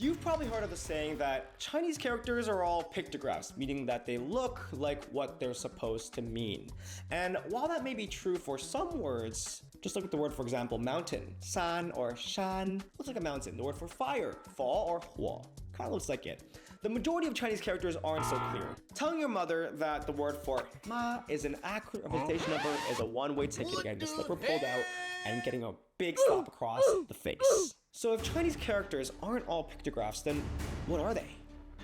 You've probably heard of the saying that Chinese characters are all pictographs, meaning that they look like what they're supposed to mean. And while that may be true for some words, just look at the word, for example, mountain. San or shan looks like a mountain. The word for fire, fa or huo, kind of looks like it. The majority of Chinese characters aren't so clear. Telling your mother that the word for ma is an accurate representation of her is a one-way ticket to getting the slipper pulled out and getting a big slap across the face. So if Chinese characters aren't all pictographs, then what are they?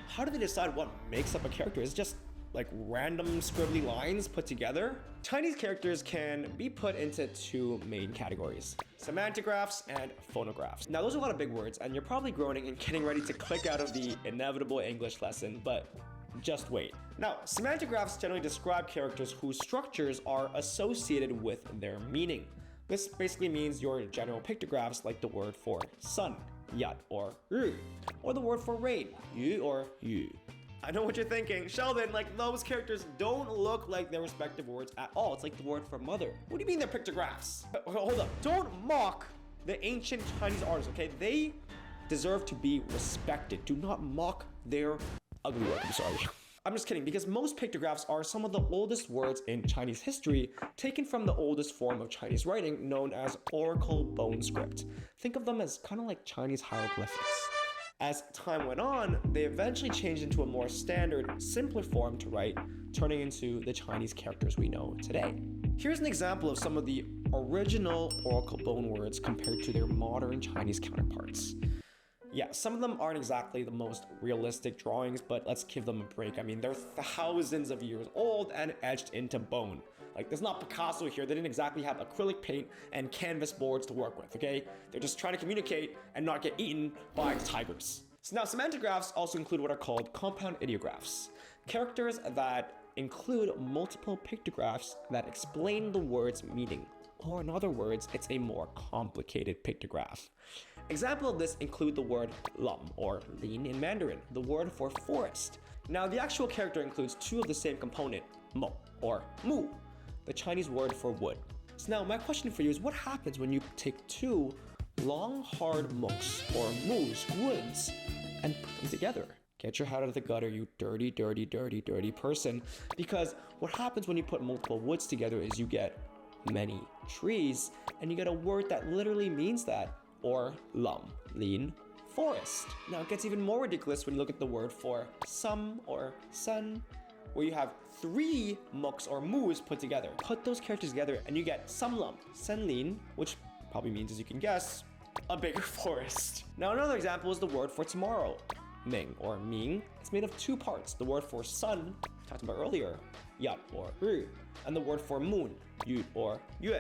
How do they decide what makes up a character? Is it just like random scribbly lines put together? Chinese characters can be put into two main categories: semantographs and phonographs. Now those are a lot of big words, and you're probably groaning and getting ready to click out of the inevitable English lesson, but just wait. Now, semantographs generally describe characters whose structures are associated with their meaning. This basically means your general pictographs like the word for sun, yat or ru, or the word for rain, yu or yu. I know what you're thinking, Sheldon, like those characters don't look like their respective words at all. It's like the word for mother. What do you mean they're pictographs? Hold up, don't mock the ancient Chinese artists, okay? They deserve to be respected. Do not mock their ugly work, I'm sorry. I'm just kidding, because most pictographs are some of the oldest words in Chinese history, taken from the oldest form of Chinese writing known as oracle bone script. Think of them as kind of like Chinese hieroglyphics. As time went on, they eventually changed into a more standard, simpler form to write, turning into the Chinese characters we know today. Here's an example of some of the original oracle bone words compared to their modern Chinese counterparts. Yeah, some of them aren't exactly the most realistic drawings, but let's give them a break. I mean, they're thousands of years old and etched into bone. Like, there's not Picasso here. They didn't exactly have acrylic paint and canvas boards to work with, okay? They're just trying to communicate and not get eaten by tigers. So now, semantographs also include what are called compound ideographs, characters that include multiple pictographs that explain the word's meaning. Or in other words, it's a more complicated pictograph. Example of this include the word lum, or lin in Mandarin, the word for forest. Now the actual character includes two of the same component, mo, or mu, the Chinese word for wood. So now my question for you is, what happens when you take two long, hard muks, or mus, woods, and put them together? Get your head out of the gutter, you dirty, dirty, dirty, dirty person. Because what happens when you put multiple woods together is you get many trees, and you get a word that literally means that, or lum, lin, forest. Now it gets even more ridiculous when you look at the word for some or sun, where you have three muks or mus put together. Put those characters together and you get samlum, senlin, which probably means, as you can guess, a bigger forest. Now another example is the word for tomorrow, ming or ming. It's made of two parts. The word for sun, talked about earlier, yat or ru, and the word for moon, yu or yue.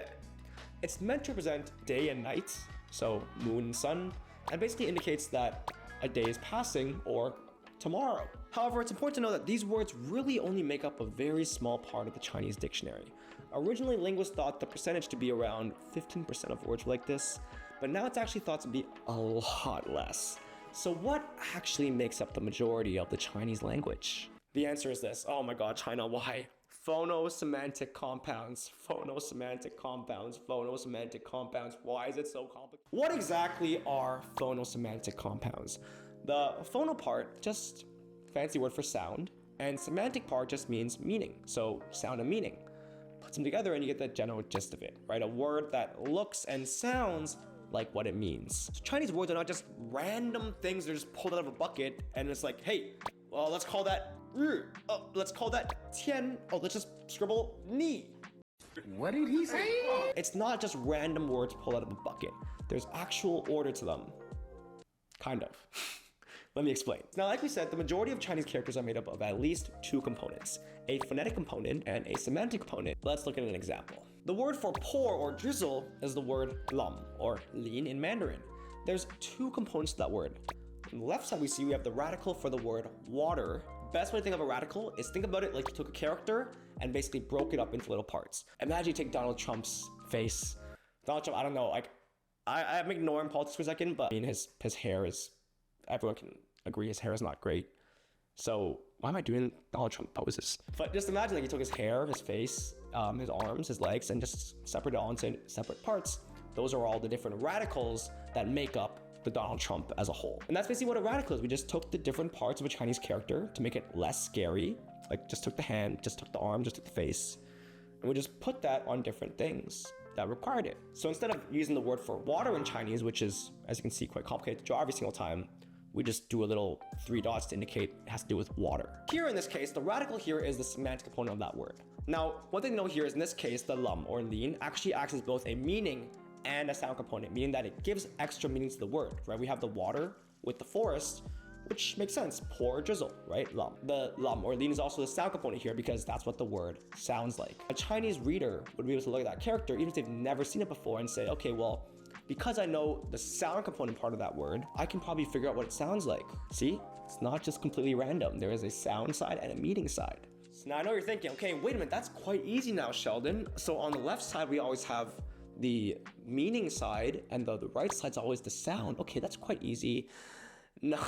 It's meant to represent day and night, so moon and sun, and basically indicates that a day is passing or tomorrow. However, it's important to know that these words really only make up a very small part of the Chinese dictionary. Originally, linguists thought the percentage to be around 15% of words like this, but now it's actually thought to be a lot less. So what actually makes up the majority of the Chinese language? The answer is this. Oh my god, China, why? Phonosemantic compounds, phonosemantic compounds, phonosemantic compounds. Why is it so complicated? What exactly are phonosemantic compounds? The phono part, just fancy word for sound, and semantic part just means meaning. So sound and meaning. Put them together and you get the general gist of it, right? A word that looks and sounds like what it means. So Chinese words are not just random things that are just pulled out of a bucket and it's like, hey, well, let's call that ru. Oh, let's call that tian. Oh, let's just scribble ni. What did he say? It's not just random words pulled out of a bucket. There's actual order to them. Kind of. Let me explain. Now, like we said, the majority of Chinese characters are made up of at least two components, a phonetic component and a semantic component. Let's look at an example. The word for pour or drizzle is the word lum, or lin in Mandarin. There's two components to that word. On the left side, we have the radical for the word water. Best way to think of a radical is think about it like you took a character and basically broke it up into little parts. Imagine you take Donald Trump's face. Donald Trump, I don't know, like, I'm ignoring politics for a second, but I mean, his hair is, everyone can agree his hair is not great. So why am I doing Donald Trump poses? But just imagine like he took his hair, his face, his arms, his legs, and just separated it all into separate parts. Those are all the different radicals that make up the Donald Trump as a whole. And that's basically what a radical is. We just took the different parts of a Chinese character to make it less scary. Like just took the hand, just took the arm, just took the face. And we just put that on different things that required it. So instead of using the word for water in Chinese, which is, as you can see, quite complicated to draw every single time, we just do a little 3 dots to indicate it has to do with water. Here in this case, the radical here is the semantic component of that word. Now, one thing to know here is in this case, the lam or lean actually acts as both a meaning and a sound component, meaning that it gives extra meaning to the word, right? We have the water with the forest, which makes sense, pour, drizzle, right? Lam. The lam or lean is also the sound component here because that's what the word sounds like. A Chinese reader would be able to look at that character, even if they've never seen it before, and say, okay, well, because I know the sound component part of that word, I can probably figure out what it sounds like. See, it's not just completely random. There is a sound side and a meaning side. So now I know you're thinking, okay, wait a minute, that's quite easy now, Sheldon. So on the left side, we always have the meaning side, and the right side's always the sound. Okay, that's quite easy. No.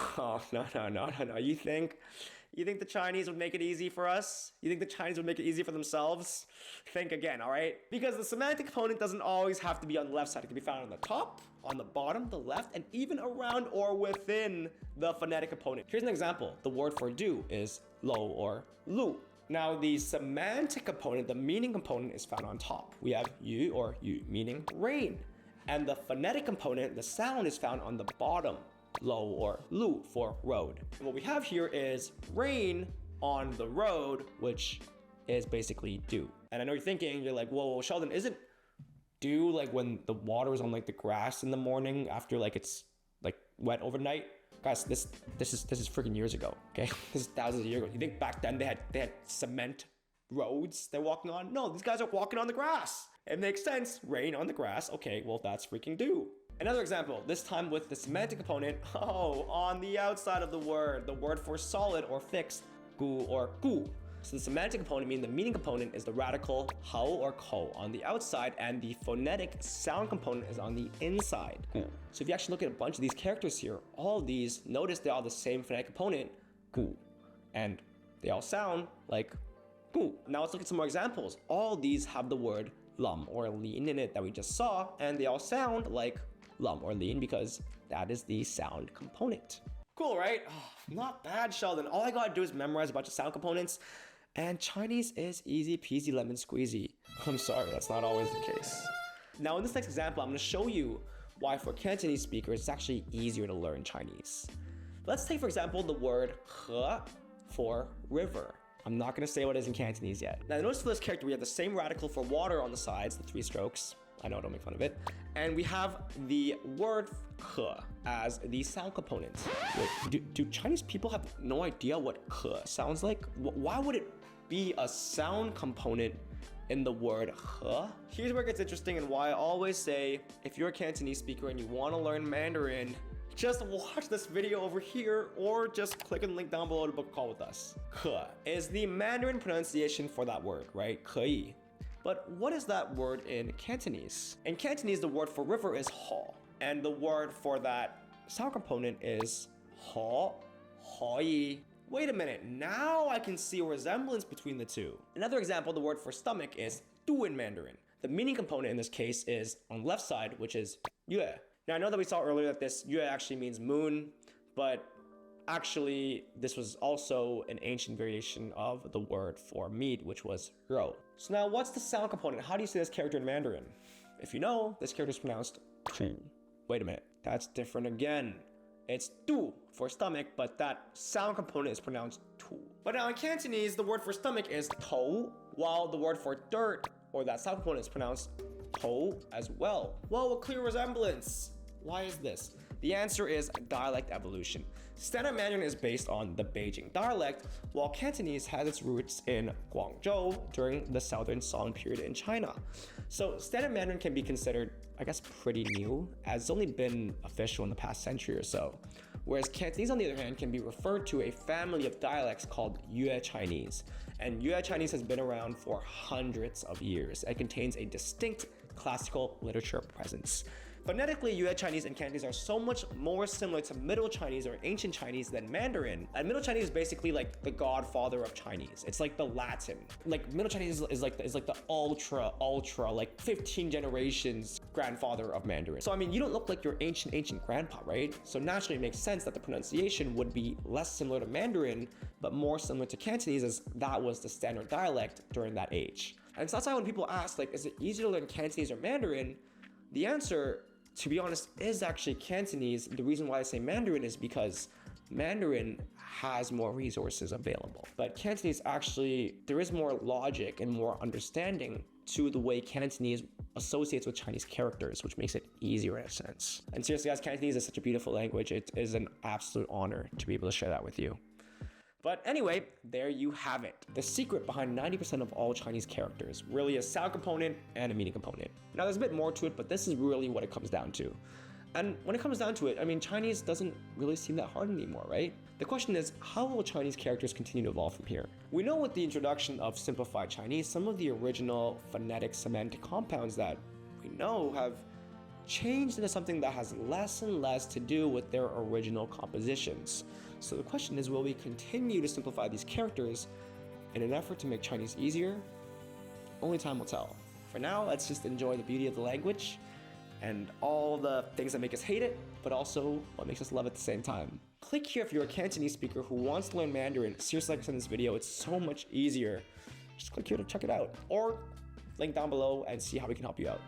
You think the Chinese would make it easy for us? You think the Chinese would make it easy for themselves? Think again, all right? Because the semantic component doesn't always have to be on the left side. It can be found on the top, on the bottom, the left, and even around or within the phonetic component. Here's an example. The word for do is lo or lu. Now, the semantic component, the meaning component, is found on top. We have yu or yu, meaning rain. And the phonetic component, the sound, is found on the bottom. Lo or lu for road. And what we have here is rain on the road, which is basically dew. And I know you're thinking, you're like, whoa, Sheldon, isn't dew like when the water is on like the grass in the morning after like it's like wet overnight? Guys, this is freaking years ago, okay? This is thousands of years ago. You think back then they had cement roads they're walking on? No, these guys are walking on the grass. It makes sense. Rain on the grass. Okay, well, that's freaking dew. Another example, this time with the semantic component, on the outside of the word for solid or fixed, gu or gu. So the semantic component, meaning the meaning component, is the radical hao or ko on the outside, and the phonetic sound component is on the inside. So if you actually look at a bunch of these characters here, all of these, notice they all have the same phonetic component, gu, and they all sound like gu. Now let's look at some more examples. All these have the word lam or lean in it that we just saw, and they all sound like lam or lean because that is the sound component. Cool, right? Not bad, Sheldon. All I gotta do is memorize a bunch of sound components, and Chinese is easy peasy lemon squeezy. I'm sorry, that's not always the case. Now in this next example, I'm gonna show you why for Cantonese speakers, it's actually easier to learn Chinese. Let's take, for example, the word he for river. I'm not gonna say what it is in Cantonese yet. Now notice for this character, we have the same radical for water on the sides, the 3 strokes. I know, don't make fun of it. And we have the word he as the sound component. Wait, do Chinese people have no idea what he sounds like? Why would it be a sound component in the word he? Here's where it gets interesting and why I always say, if you're a Cantonese speaker and you want to learn Mandarin, just watch this video over here or just click on the link down below to book a call with us. He is the Mandarin pronunciation for that word, right? 可以. But what is that word in Cantonese? In Cantonese, the word for river is ho, and the word for that sound component is ho, hoi. Wait a minute, now I can see a resemblance between the two. Another example, the word for stomach is du in Mandarin. The meaning component in this case is on the left side, which is yue. Now I know that we saw earlier that this yue actually means moon, but actually, this was also an ancient variation of the word for meat, which was rou. So now, what's the sound component? How do you say this character in Mandarin? If you know, this character is pronounced tu. Wait a minute, that's different again. It's du for stomach, but that sound component is pronounced tu. But now in Cantonese, the word for stomach is tou, while the word for dirt, or that sound component, is pronounced tou as well. Whoa, a clear resemblance. Why is this? The answer is dialect evolution. Standard Mandarin is based on the Beijing dialect, while Cantonese has its roots in Guangzhou during the Southern Song period in China. So Standard Mandarin can be considered, I guess, pretty new, as it's only been official in the past century or so. Whereas Cantonese, on the other hand, can be referred to a family of dialects called Yue Chinese. And Yue Chinese has been around for hundreds of years and contains a distinct classical literature presence. Phonetically, Yue Chinese and Cantonese are so much more similar to Middle Chinese or Ancient Chinese than Mandarin. And Middle Chinese is basically like the godfather of Chinese. It's like the Latin. Like Middle Chinese is like the ultra like 15 generations grandfather of Mandarin. So I mean, you don't look like your ancient grandpa, right? So naturally it makes sense that the pronunciation would be less similar to Mandarin, but more similar to Cantonese, as that was the standard dialect during that age. And so that's why when people ask, like, is it easier to learn Cantonese or Mandarin? The answer, to be honest, is actually Cantonese. The reason why I say Mandarin is because Mandarin has more resources available. But Cantonese actually, there is more logic and more understanding to the way Cantonese associates with Chinese characters, which makes it easier in a sense. And seriously guys, Cantonese is such a beautiful language. It is an absolute honor to be able to share that with you. But anyway, there you have it. The secret behind 90% of all Chinese characters, really a sound component and a meaning component. Now there's a bit more to it, but this is really what it comes down to. And when it comes down to it, I mean, Chinese doesn't really seem that hard anymore, right? The question is, how will Chinese characters continue to evolve from here? We know with the introduction of simplified Chinese, some of the original phonetic semantic compounds that we know have changed into something that has less and less to do with their original compositions. So the question is, will we continue to simplify these characters in an effort to make Chinese easier? Only time will tell. For now, let's just enjoy the beauty of the language and all the things that make us hate it, but also what makes us love it at the same time. Click here if you're a Cantonese speaker who wants to learn Mandarin. Seriously, like I said in this video, it's so much easier. Just click here to check it out, or link down below and see how we can help you out.